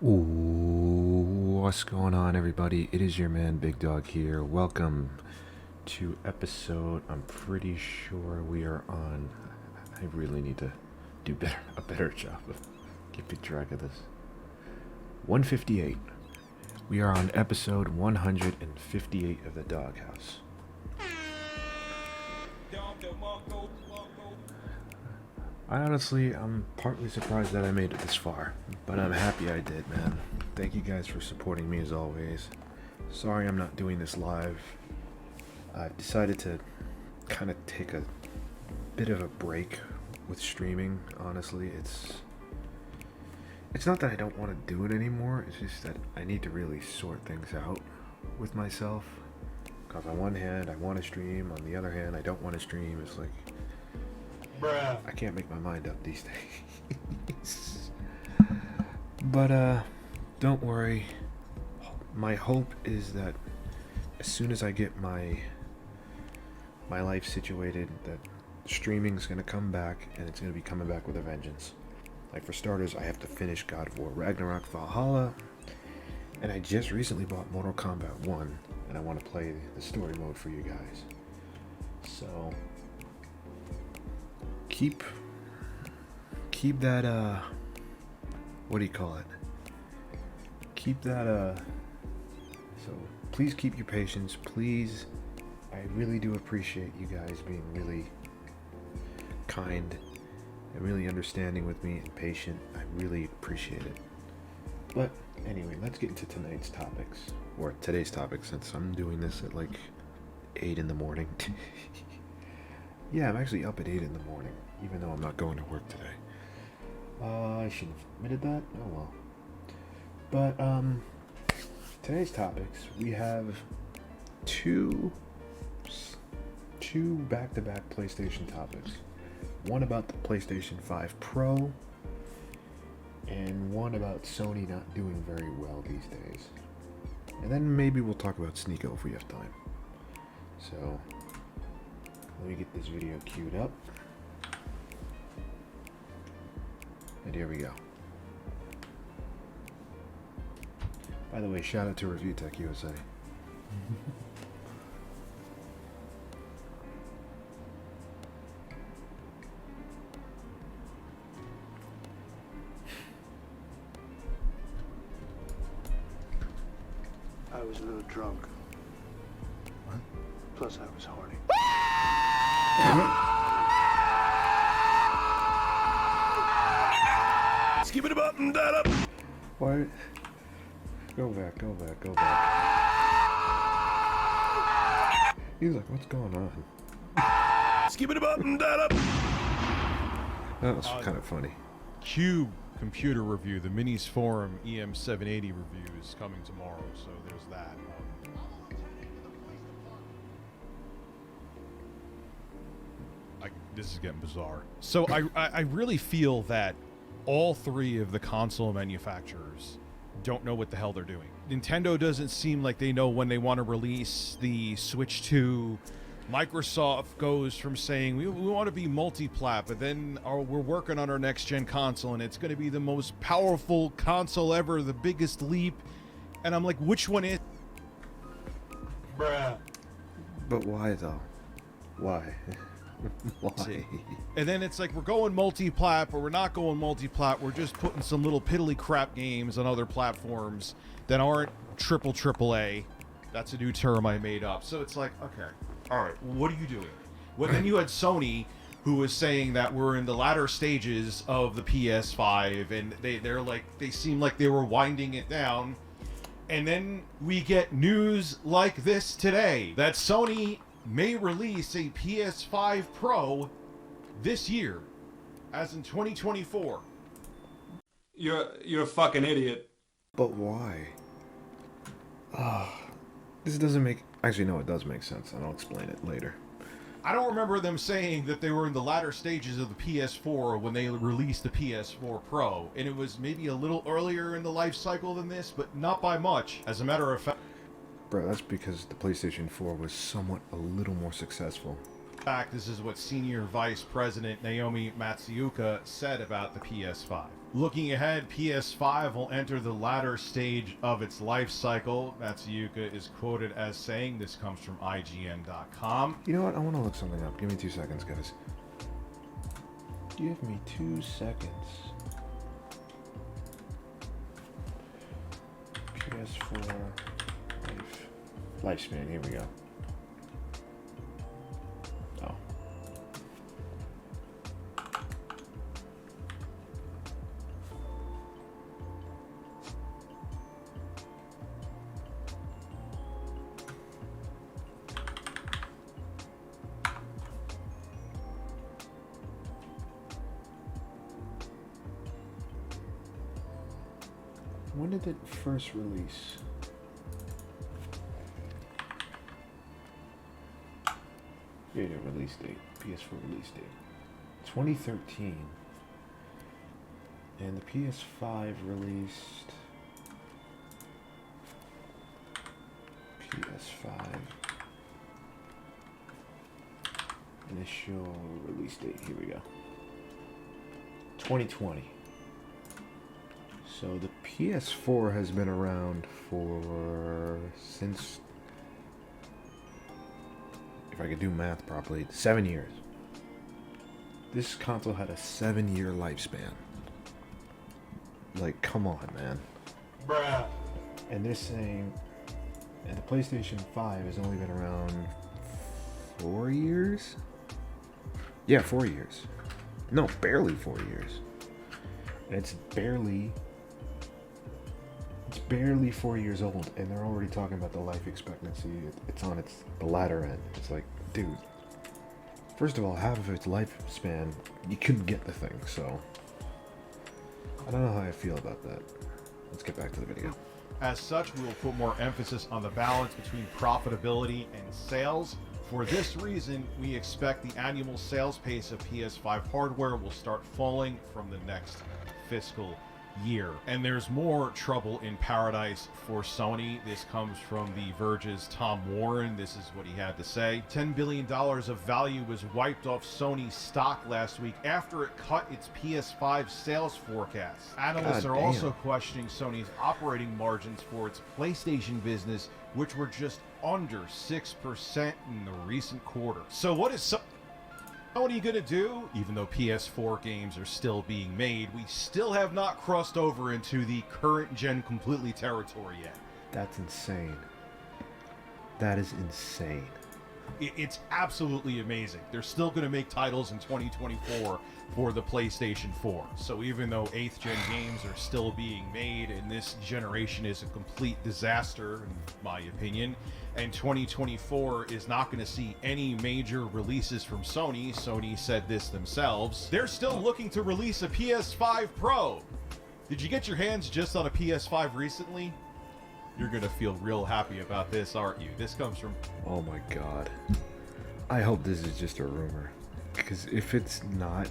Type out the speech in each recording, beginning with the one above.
Ooh, what's going on, everybody? It is your man, Big Dog here. Welcome to episode, I'm pretty sure we are on. I really need to do a better job of keeping track of this. 158. We are on episode 158 of the Doghouse. I'm partly surprised that I made it this far, but I'm happy I did, man. Thank you guys for supporting me as always. Sorry I'm not doing this live. I decided to kind of take a bit of a break with streaming, honestly. It's not that I don't want to do it anymore, it's just that I need to really sort things out with myself. Because on one hand, I want to stream, on the other hand, I don't want to stream. It's like, bruh, I can't make my mind up these days. But don't worry. My hope is that as soon as I get my life situated, that streaming's gonna come back, and it's gonna be coming back with a vengeance. Like, for starters, I have to finish God of War Ragnarok Valhalla, and I just recently bought Mortal Kombat 1, and I want to play the story mode for you guys. So keep that what do you call it? Keep that so please keep your patience, please. I really do appreciate you guys being really kind and really understanding with me and patient. I really appreciate it. But anyway, let's get into tonight's topics, or today's topic, since I'm doing this at like 8 in the morning. Yeah, I'm actually up at 8 in the morning, even though I'm not going to work today. I should have admitted that. Oh well. But today's topics, we have two back-to-back PlayStation topics. One about the PlayStation 5 Pro, and one about Sony not doing very well these days. And then maybe we'll talk about Sneako if we have time. So let me get this video queued up. And here we go. By the way, shout out to Review Tech USA. I was a little drunk. What? Plus, I was horny. Skip it up and that up. What? Go back. He's like, what's going on? Skip it up and that up. That was kind of funny. Cube computer review, the Minis Forum EM780 review is coming tomorrow, so there's that. This is getting bizarre. So I really feel that all three of the console manufacturers don't know what the hell they're doing. Nintendo doesn't seem like they know when they want to release the Switch 2. Microsoft goes from saying we want to be multi-plat, but then we're working on our next gen console and it's going to be the most powerful console ever, the biggest leap. And I'm like, which one is? Bruh. But why though? Why? Why? And then it's like, we're going multi-plat, but we're not going multi-plat. We're just putting some little piddly crap games on other platforms that aren't triple A. That's a new term I made up. So it's like, okay, all right, what are you doing? Well, then you had Sony, who was saying that we're in the latter stages of the PS5, and they seem like they were winding it down. And then we get news like this today, that Sony may release a PS5 Pro this year, as in 2024. You're a fucking idiot. But why? This doesn't make... Actually, no, it does make sense, and I'll explain it later. I don't remember them saying that they were in the latter stages of the PS4 when they released the PS4 Pro, and it was maybe a little earlier in the life cycle than this, but not by much. As a matter of fact... Bro, that's because the PlayStation 4 was somewhat a little more successful. In fact, this is what Senior Vice President Naomi Matsuoka said about the PS5. Looking ahead, PS5 will enter the latter stage of its life cycle. Matsuyuka is quoted as saying, this comes from IGN.com. You know what? I want to look something up. Give me 2 seconds, guys. Give me 2 seconds. PS4 lifespan. Here we go. Oh. When did it first release? Here, release date. PS4 release date. 2013. And the PS5 released... PS5. Initial release date. Here we go. 2020. So the PS4 has been around since, if I could do math properly, 7 years. This console had a 7-year lifespan. Like, come on, man. Bruh. And they're saying, and the PlayStation 5 has only been around 4 years? Yeah, 4 years. No, barely 4 years. And it's barely 4 years old, and they're already talking about the life expectancy. It's on the latter end. It's like, dude, first of all, half of its lifespan, you couldn't get the thing, so I don't know how I feel about that. Let's get back to the video. As such, we will put more emphasis on the balance between profitability and sales. For this reason, we expect the annual sales pace of PS5 hardware will start falling from the next fiscal year. And there's more trouble in paradise for Sony. This comes from The Verge's Tom Warren. This is what he had to say. $10 billion of value was wiped off Sony's stock last week after it cut its PS5 sales forecast. Analysts are also questioning Sony's operating margins for its PlayStation business, which were just under 6% in the recent quarter. So what are you going to do? Even though PS4 games are still being made, we still have not crossed over into the current gen completely territory yet. That's insane. That is insane. It's absolutely amazing. They're still going to make titles in 2024 for the PlayStation 4. So even though 8th gen games are still being made, and this generation is a complete disaster, in my opinion, and 2024 is not going to see any major releases from Sony. Sony said this themselves. They're still looking to release a PS5 Pro. Did you get your hands just on a PS5 recently? You're going to feel real happy about this, aren't you? This comes from... Oh my god. I hope this is just a rumor. Because if it's not,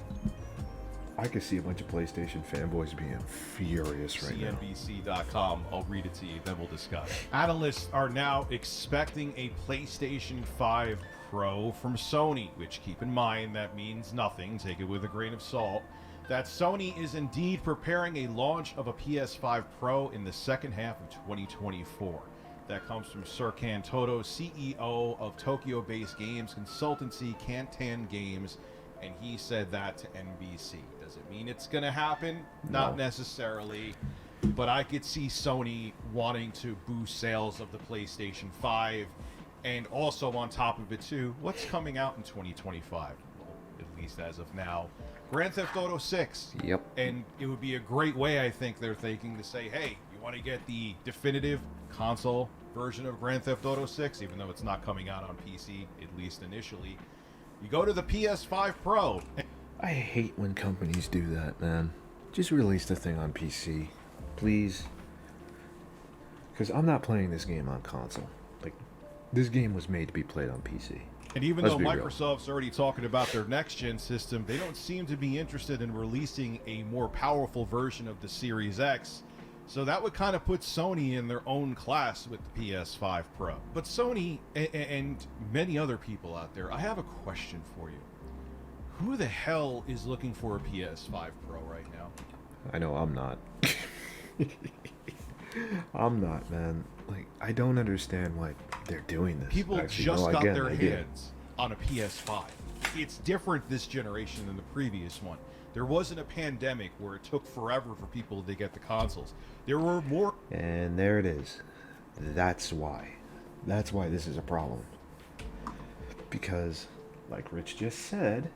I could see a bunch of PlayStation fanboys being furious right now. CNBC.com. I'll read it to you, then we'll discuss. Analysts are now expecting a PlayStation 5 Pro from Sony, which, keep in mind, that means nothing. Take it with a grain of salt. That Sony is indeed preparing a launch of a PS5 Pro in the second half of 2024. That comes from Serkan Toto, CEO of Tokyo-based games consultancy Kantan Games, and he said that to NBC. Does it mean it's going to happen? No. Not necessarily, but I could see Sony wanting to boost sales of the PlayStation 5, and also on top of it too, what's coming out in 2025? Well, at least as of now, Grand Theft Auto 6. Yep. And it would be a great way, I think they're thinking, to say, hey, you want to get the definitive console version of Grand Theft Auto 6, even though it's not coming out on PC, at least initially, you go to the PS5 Pro. I hate when companies do that, man. Just release the thing on PC, please. Because I'm not playing this game on console. Like, this game was made to be played on PC. And even Let's though be real. Microsoft's already talking about their next-gen system, they don't seem to be interested in releasing a more powerful version of the Series X. So that would kind of put Sony in their own class with the PS5 Pro. But Sony and many other people out there, I have a question for you. Who the hell is looking for a PS5 Pro right now? I know I'm not. I'm not, man. Like, I don't understand why they're doing this. People Actually, just no, got again, their I did. hands on a PS5. It's different this generation than the previous one. There wasn't a pandemic where it took forever for people to get the consoles. There were more. And there it is. That's why. That's why this is a problem. Because, like Rich just said,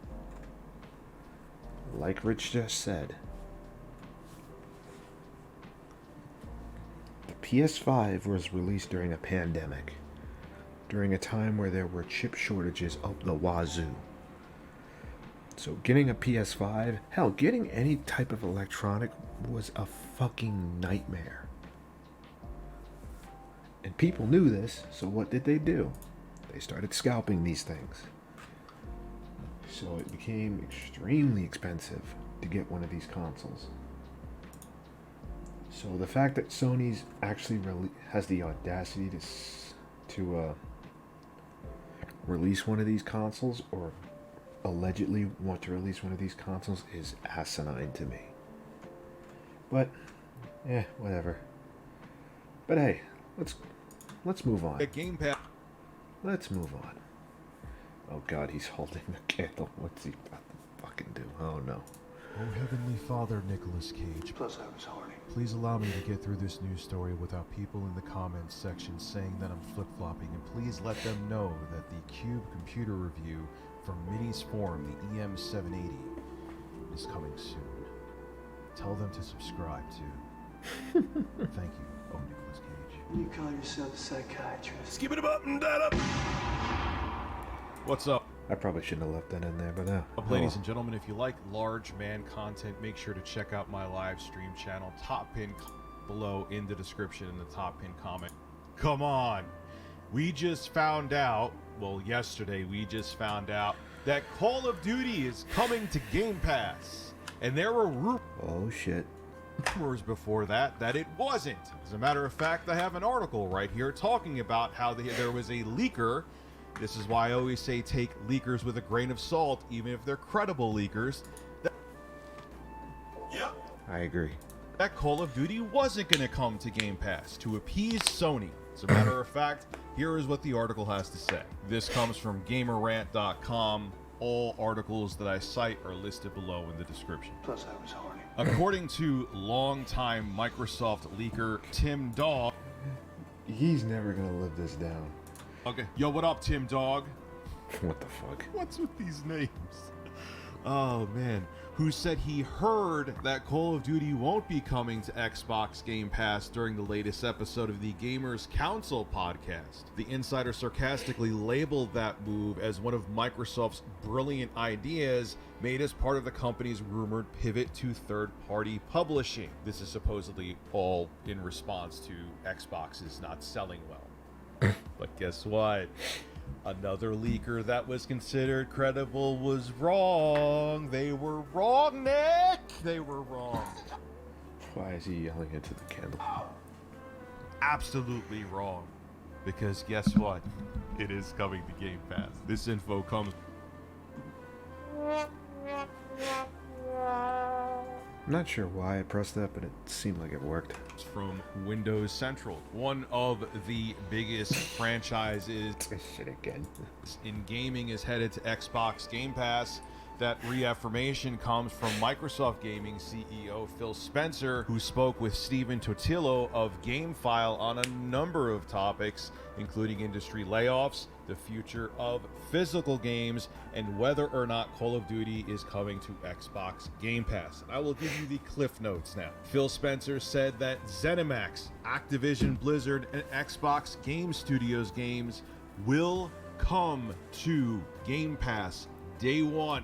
the PS5 was released during a pandemic, during a time where there were chip shortages up the wazoo. So getting a PS5, hell, getting any type of electronic was a fucking nightmare. And people knew this, so what did they do? They started scalping these things. So it became extremely expensive to get one of these consoles. So the fact that Sony's actually has the audacity to release one of these consoles, or allegedly want to release one of these consoles, is asinine to me. But, whatever. But hey, let's move on. The Game Pass. Let's move on. Oh God, he's holding the candle. What's he about to fucking do? Oh no. Oh, Heavenly Father, Nicolas Cage, Plus, I was horny. please allow me to get through this news story without people in the comments section saying that I'm flip-flopping, and please let them know that the Cube computer review from Midi's Forum, the EM780, is coming soon. Tell them to subscribe too. Thank you, oh Nicolas Cage. You call yourself a psychiatrist? Skip it up and that up. What's up? I probably shouldn't have left that in there, but no. Ladies and gentlemen, if you like large man content, make sure to check out my live stream channel. Top pin below in the description in the top pin comment. Come on. We just found out, well, yesterday we just found out that Call of Duty is coming to Game Pass. And there were Oh shit. rumors before that it wasn't. As a matter of fact, I have an article right here talking about how there was a leaker. This is why I always say take leakers with a grain of salt, even if they're credible leakers. I agree. That Call of Duty wasn't going to come to Game Pass to appease Sony. As a matter of fact, here is what the article has to say. This comes from gamerrant.com. All articles that I cite are listed below in the description. Plus, I was horny. According to longtime Microsoft leaker Tim Dog. He's never gonna live this down. Okay, yo, what up, Tim Dog? What the fuck? What's with these names? Oh man, who said he heard that Call of Duty won't be coming to Xbox Game Pass during the latest episode of the Gamers Council podcast. The insider sarcastically labeled that move as one of Microsoft's brilliant ideas made as part of the company's rumored pivot to third-party publishing. This is supposedly all in response to Xbox's not selling well. But guess what? Another leaker that was considered credible was wrong. They were wrong, Nick. They were wrong. Why is he yelling into the candle? Absolutely wrong. Because guess what? It is coming to Game Pass. This info comes. I'm not sure why I pressed that, but it seemed like it worked. From Windows Central. One of the biggest franchises This shit again. in gaming is headed to Xbox Game Pass. That reaffirmation comes from Microsoft Gaming CEO Phil Spencer, who spoke with Stephen Totillo of GameFile on a number of topics, including industry layoffs, the future of physical games, and whether or not Call of Duty is coming to Xbox Game Pass. And I will give you the cliff notes now. Phil Spencer said that ZeniMax, Activision Blizzard, and Xbox Game Studios games will come to Game Pass day one.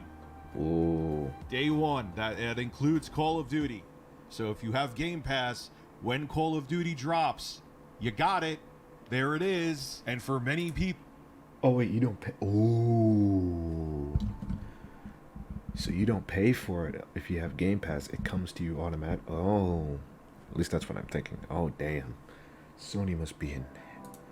Ooh. Day one. That includes Call of Duty. So if you have Game Pass, when Call of Duty drops, you got it. There it is. And for many people. Oh wait, you don't pay. Ooh. So you don't pay for it if you have Game Pass. It comes to you automatic. Oh. At least that's what I'm thinking. Oh damn. Sony must be in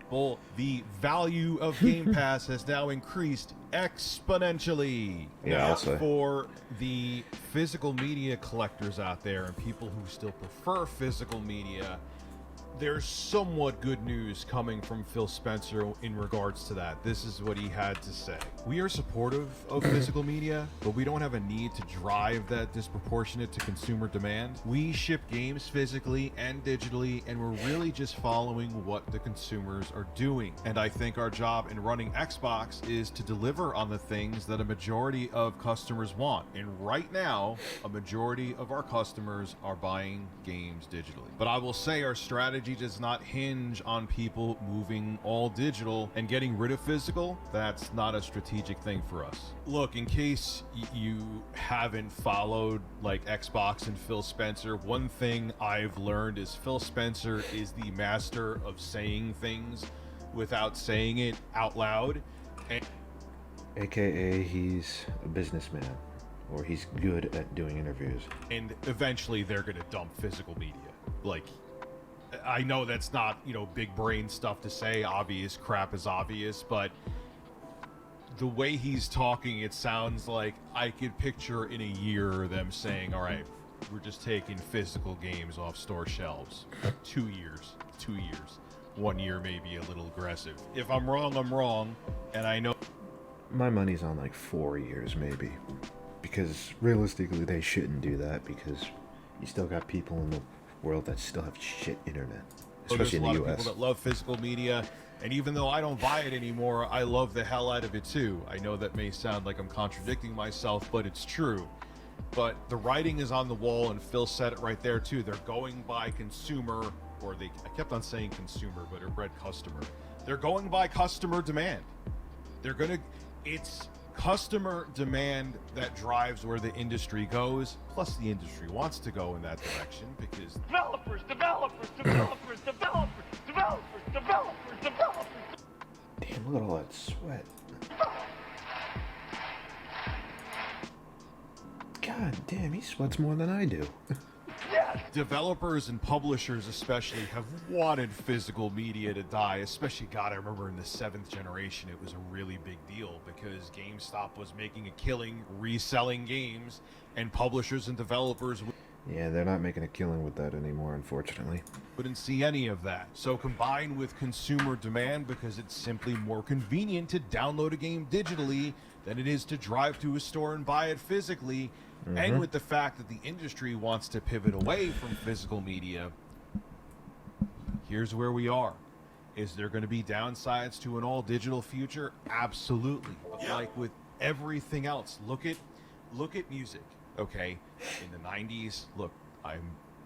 people, the value of Game Pass has now increased exponentially. Yeah, I'll say. For the physical media collectors out there and people who still prefer physical media, there's somewhat good news coming from Phil Spencer in regards to that. This is what he had to say. We are supportive of physical media, but we don't have a need to drive that disproportionate to consumer demand. We ship games physically and digitally, and we're really just following what the consumers are doing. And I think our job in running Xbox is to deliver on the things that a majority of customers want. And right now, a majority of our customers are buying games digitally. But I will say our strategy does not hinge on people moving all digital and getting rid of physical. That's not a strategic thing for us. Look, in case you haven't followed like Xbox and Phil Spencer, one thing I've learned is Phil Spencer is the master of saying things without saying it out loud. And AKA he's a businessman, or he's good at doing interviews. and eventually they're going to dump physical media. Like, I know that's not, big brain stuff to say. Obvious crap is obvious, but the way he's talking, it sounds like I could picture in a year them saying, all right, we're just taking physical games off store shelves. 2 years. 1 year may be a little aggressive. If I'm wrong, I'm wrong. And I know My money's on like 4 years maybe, because realistically they shouldn't do that, because you still got people in the world that still have shit internet, especially in there's a the lot of US. people that love physical media, and even though I don't buy it anymore, I love the hell out of it too. I know that may sound like I'm contradicting myself, but it's true. But the writing is on the wall, and Phil said it right there too. They're going by consumer, I kept on saying consumer, but it read customer. They're going by customer demand. It's customer demand that drives where the industry goes. Plus, the industry wants to go in that direction because Developers. Damn, look at all that sweat. God damn, he sweats more than I do. developers and publishers especially have wanted physical media to die. Especially, God, I remember in the 7th generation, it was a really big deal because GameStop was making a killing reselling games, and publishers and developers Yeah, they're not making a killing with that anymore, unfortunately. wouldn't see any of that. So combined with consumer demand, because it's simply more convenient to download a game digitally than it is to drive to a store and buy it physically, and with the fact that the industry wants to pivot away from physical media, here's where we are. Is there going to be downsides to an all digital future? Absolutely. But like with everything else, look at music. Okay, in the 90s, look, I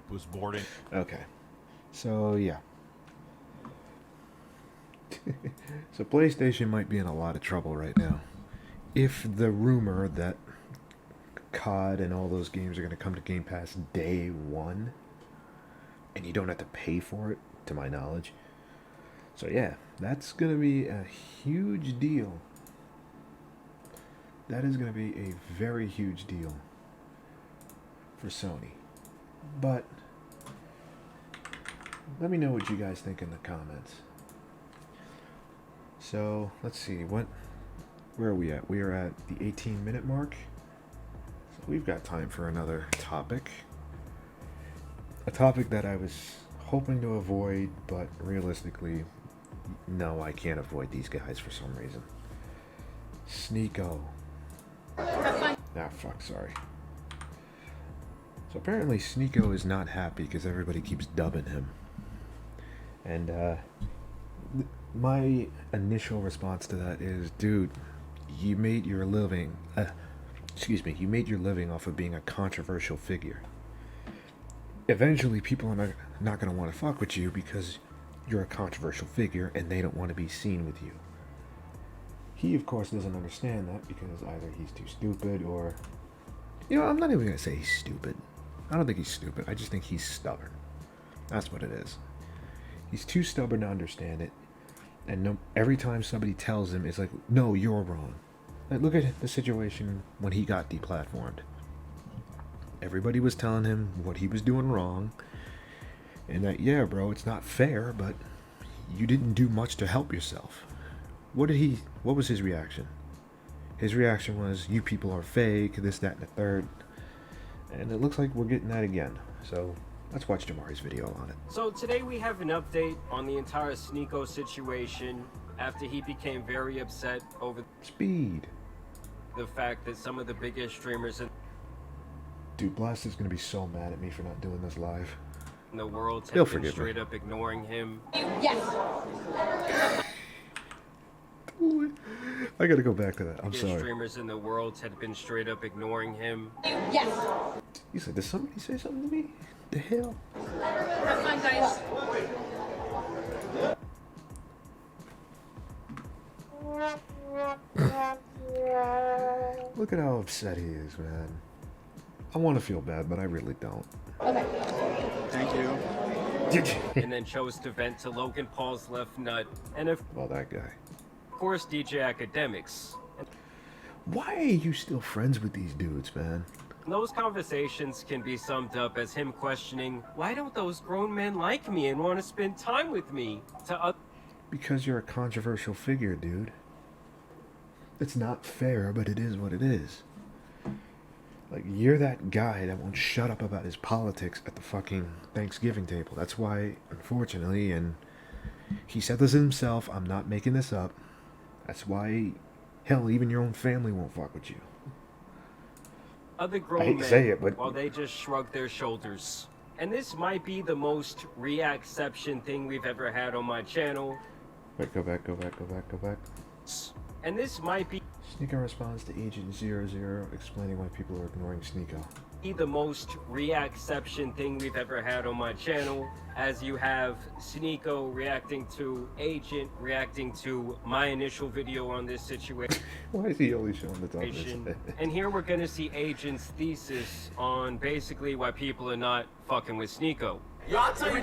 was born in Okay. So, yeah. So PlayStation might be in a lot of trouble right now. If the rumor that COD and all those games are going to come to Game Pass day one, and you don't have to pay for it, to my knowledge. So yeah, that's going to be a huge deal. That is going to be a very huge deal for Sony. But let me know what you guys think in the comments. So let's see, where are we at? We are at the 18-minute mark. So we've got time for another topic. A topic that I was hoping to avoid, but realistically, no, I can't avoid these guys for some reason. Sneako. Ah, fuck, sorry. So apparently Sneako is not happy because everybody keeps dubbing him. And my initial response to that is, dude, you made your living, you made your living off of being a controversial figure. Eventually people are not going to want to fuck with you because you're a controversial figure and they don't want to be seen with you. He, of course, doesn't understand that because either he's too stupid or... I'm not even going to say he's stupid. I don't think he's stupid. I just think he's stubborn. That's what it is. He's too stubborn to understand it. And every time somebody tells him, it's like, no, you're wrong. Like, look at the situation when he got deplatformed. Everybody was telling him what he was doing wrong. And that, yeah, bro, it's not fair, but you didn't do much to help yourself. What was his reaction? His reaction was, you people are fake, this, that, and the third. And it looks like we're getting that again. So let's watch Jamari's video on it. So today we have an update on the entire Sneako situation after he became very upset over Speed. the fact that some of the biggest streamers in Dude, Blast is gonna be so mad at me for not doing this live. the world He'll have been forgive me. straight up ignoring him. I gotta go back to that. I'm Biggest sorry. streamers in the world had been straight up ignoring him. He said, did somebody say something to me? The hell? Have fun, guys. Look at how upset he is, man. I want to feel bad, but I really don't. Thank you. Did you? And then chose to vent to Logan Paul's left nut, and of Well, that guy. course DJ Academics. Why are you still friends with these dudes, man? And those conversations can be summed up as him questioning, why don't those grown men like me and want to spend time with me? Because you're a controversial figure, dude. It's not fair, but it is what it is. Like, you're that guy that won't shut up about his politics at the fucking Thanksgiving table. That's why, unfortunately, and he said this himself, I'm not making this up. That's why, hell, even your own family won't fuck with you. Other I grown hate to men, say it, but- while they just shrug their shoulders. And this might be the most reacception thing we've ever had on my channel. Wait, go back. And this might be Sneako responds to Agent 00 explaining why people are ignoring Sneako. the most reacception thing we've ever had on my channel, as you have Sneako reacting to Agent, reacting to my initial video on this situation. Why is he always showing the top of his head? And here we're gonna see Agent's thesis on basically why people are not fucking with Sneako. Yo, I'll tell you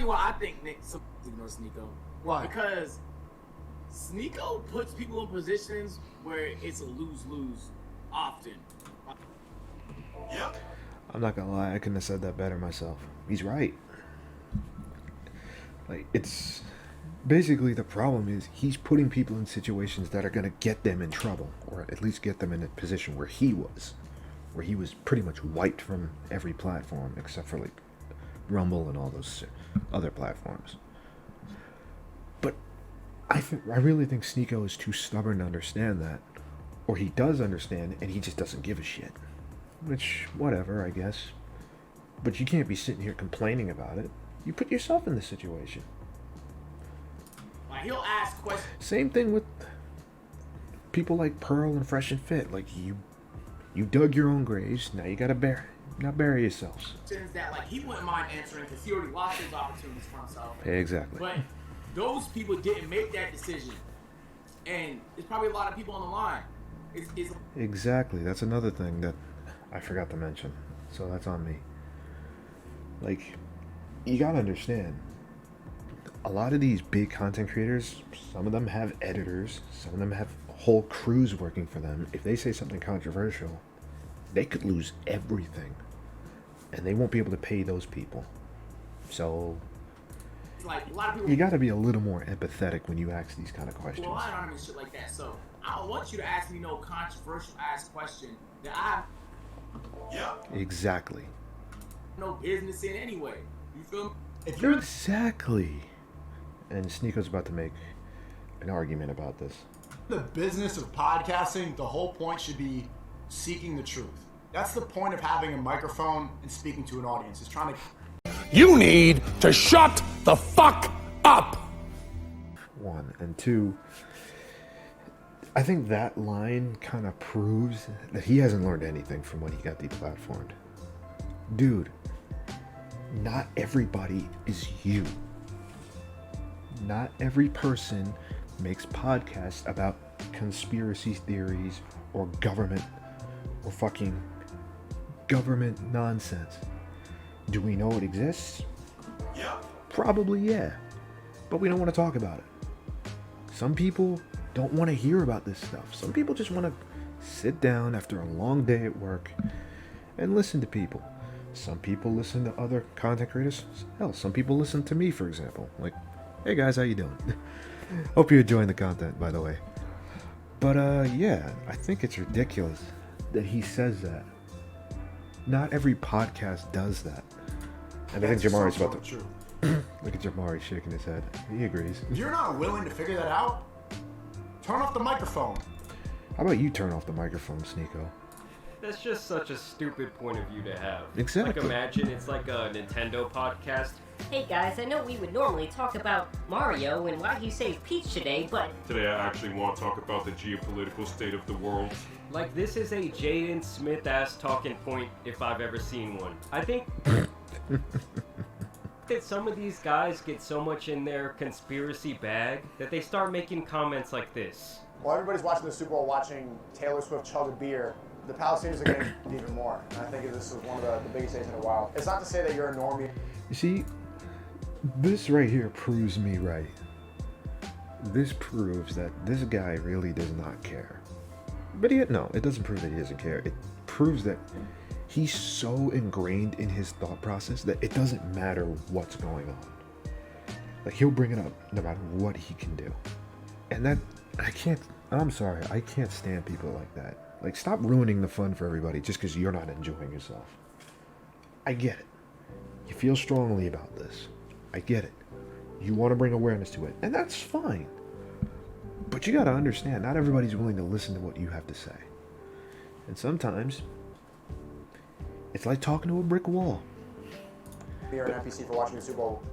why. I think Nick ignore Sneako. Why? Because Sneako puts people in positions where it's a lose-lose often. I'm not gonna lie, I couldn't have said that better myself. He's right. Like, it's basically the problem is he's putting people in situations that are gonna get them in trouble, or at least get them in a position where he was pretty much wiped from every platform except for like Rumble and all those other platforms. But I really think Sneako is too stubborn to understand that, or he does understand and he just doesn't give a shit. Which, whatever, I guess. But you can't be sitting here complaining about it. You put yourself in this situation. Like, he'll ask questions Same thing with people like Pearl and Fresh and Fit. Like, you dug your own graves, now you gotta bury yourselves. that like he wouldn't mind answering because he already lost his opportunities for himself. Exactly. But those people didn't make that decision, and there's probably a lot of people on the line. It's Exactly. That's another thing that I forgot to mention. So that's on me. Like, you gotta understand, a lot of these big content creators, some of them have editors, some of them have whole crews working for them. If they say something controversial, they could lose everything. And they won't be able to pay those people. So, like a lot of people you gotta be a little more empathetic when you ask these kind of questions. well, I don't and shit like that. So I want you to ask me no controversial ass question that I have Exactly. no business in anyway. You feel me? If you're Exactly. And Sneako's about to make an argument about this. in the business of podcasting, the whole point should be seeking the truth. That's the point of having a microphone and speaking to an audience, is trying to You need to shut the fuck up. One. And two, I think that line kind of proves that he hasn't learned anything from when he got deplatformed. Dude, not everybody is you. Not every person makes podcasts about conspiracy theories or government or fucking government nonsense. Do we know it exists? Probably, yeah. But we don't want to talk about it. Some people don't want to hear about this stuff. Some people just want to sit down after a long day at work and listen to people. Some people listen to other content creators. Hell, some people listen to me, for example. Like, Hey guys, how you doing? Hope you're enjoying the content, by the way. But yeah, I think it's ridiculous that he says that. Not every podcast does that. And I think Jamari's about to... Look at Jamari shaking his head. He agrees. If you're not willing to figure that out, turn off the microphone. How about you turn off the microphone, Sneako? That's just such a stupid point of view to have. Exactly. Like, imagine it's like a Nintendo podcast. Hey guys, I know we would normally talk about Mario and why he saved Peach today, but Today I actually want to talk about the geopolitical state of the world. Like, this is a Jaden Smith-ass talking point if I've ever seen one. I think that some of these guys get so much in their conspiracy bag that they start making comments like this. While everybody's watching the Super Bowl, watching Taylor Swift chug a beer, the Palestinians are getting even more. And I think this is one of the biggest days in a while. It's not to say that you're a normie. You see, this right here proves me right. This proves that this guy really does not care. But yet, no, it doesn't prove that he doesn't care. It proves that he's so ingrained in his thought process that it doesn't matter what's going on. Like, he'll bring it up no matter what he can do. And that, I'm sorry, I can't stand people like that. Like, stop ruining the fun for everybody just because you're not enjoying yourself. I get it. You feel strongly about this. I get it. You want to bring awareness to it, and that's fine. But you got to understand, not everybody's willing to listen to what you have to say. And sometimes, it's like talking to a brick wall. You're an NPC for watching the Super Bowl.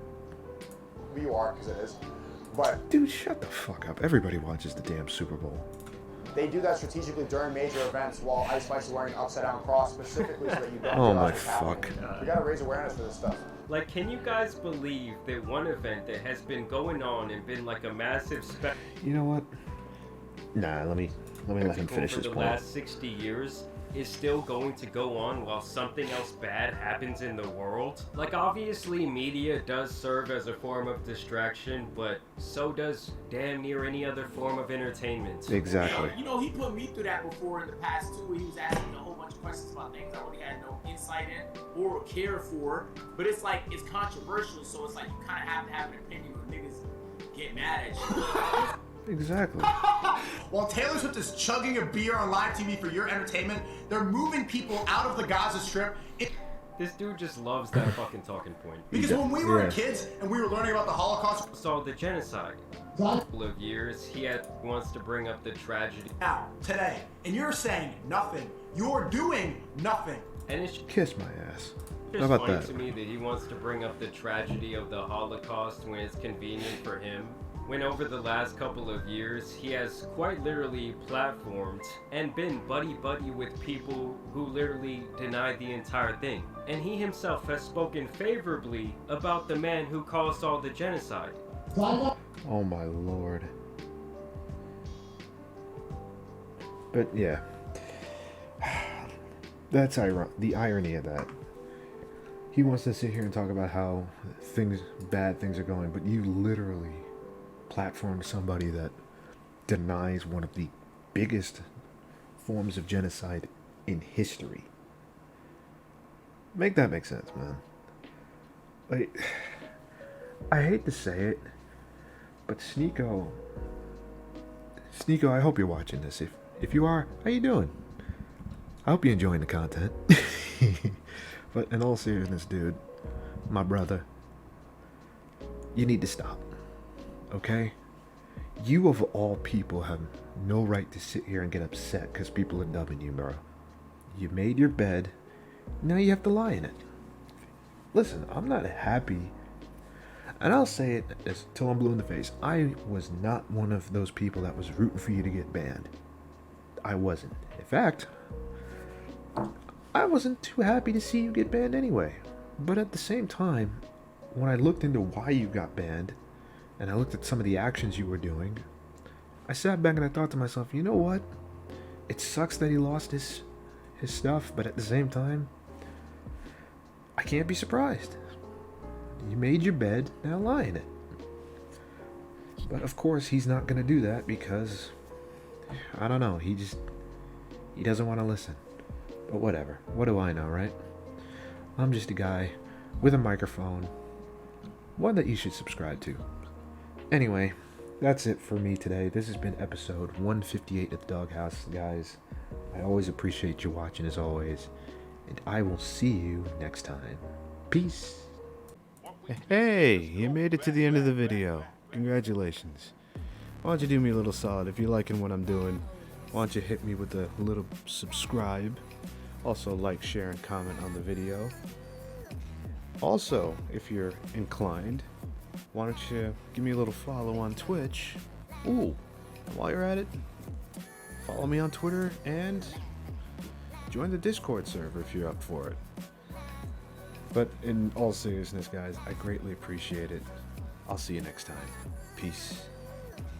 You are, because it is. But dude, shut the fuck up. Everybody watches the damn Super Bowl. They do that strategically during major events while Ice Spice is wearing an upside down cross specifically so that you don't Oh my realize what's happening. fuck. We gotta raise awareness for this stuff. Like, can you guys believe that one event that has been going on and been like a massive spectacle You know what? Nah, let me let him finish for his the point. last 60 years is still going to go on while something else bad happens in the world? Like, obviously media does serve as a form of distraction, but so does damn near any other form of entertainment. Exactly. You know, he put me through that before in the past too, where he was asking me a whole bunch of questions about things I really had no insight in or care for. But it's like, it's controversial, so it's like you kind of have to have an opinion when niggas get mad at you. Exactly. While Taylor Swift is chugging a beer on live TV for your entertainment, they're moving people out of the Gaza Strip. This dude just loves that fucking talking point. Because when we were Yeah. kids and we were learning about the Holocaust, Saw the genocide. A couple of years, he wants to bring up the tragedy. now, today, and you're saying nothing. You're doing nothing. And it's Kiss my ass. just How about funny that? to me that he wants to bring up the tragedy of the Holocaust when it's convenient for him. When over the last couple of years, he has quite literally platformed and been buddy-buddy with people who literally denied the entire thing. And he himself has spoken favorably about the man who caused all the genocide. Oh my lord. But yeah. That's the irony of that. He wants to sit here and talk about how bad things are going, but you literally platform somebody that denies one of the biggest forms of genocide in history. Make that make sense, man. Like, I hate to say it, but Sneako, I hope you're watching this. If you are, how you doing? I hope you're enjoying the content. But in all seriousness, dude, my brother, you need to stop. Okay? You of all people have no right to sit here and get upset because people are dubbing you, bro. You made your bed, now you have to lie in it. Listen, I'm not happy, and I'll say it till I'm blue in the face. I was not one of those people that was rooting for you to get banned. I wasn't. In fact, I wasn't too happy to see you get banned anyway. But at the same time, when I looked into why you got banned, and I looked at some of the actions you were doing, I sat back and I thought to myself, you know what? It sucks that he lost his stuff, but at the same time, I can't be surprised. You made your bed, now lie in it. But of course, he's not going to do that because, I don't know, he doesn't want to listen. But whatever, what do I know, right? I'm just a guy with a microphone, one that you should subscribe to. Anyway, that's it for me today. This has been episode 158 of the Doghouse, guys. I always appreciate you watching as always, and I will see you next time. Peace. Hey, you made it to the end of the video. Congratulations. Why don't you do me a little solid? If you're liking what I'm doing, why don't you hit me with a little subscribe? Also like, share, and comment on the video. Also, if you're inclined, why don't you give me a little follow on Twitch? Ooh, and while you're at it, follow me on Twitter and join the Discord server if you're up for it. But in all seriousness, guys, I greatly appreciate it. I'll see you next time. Peace.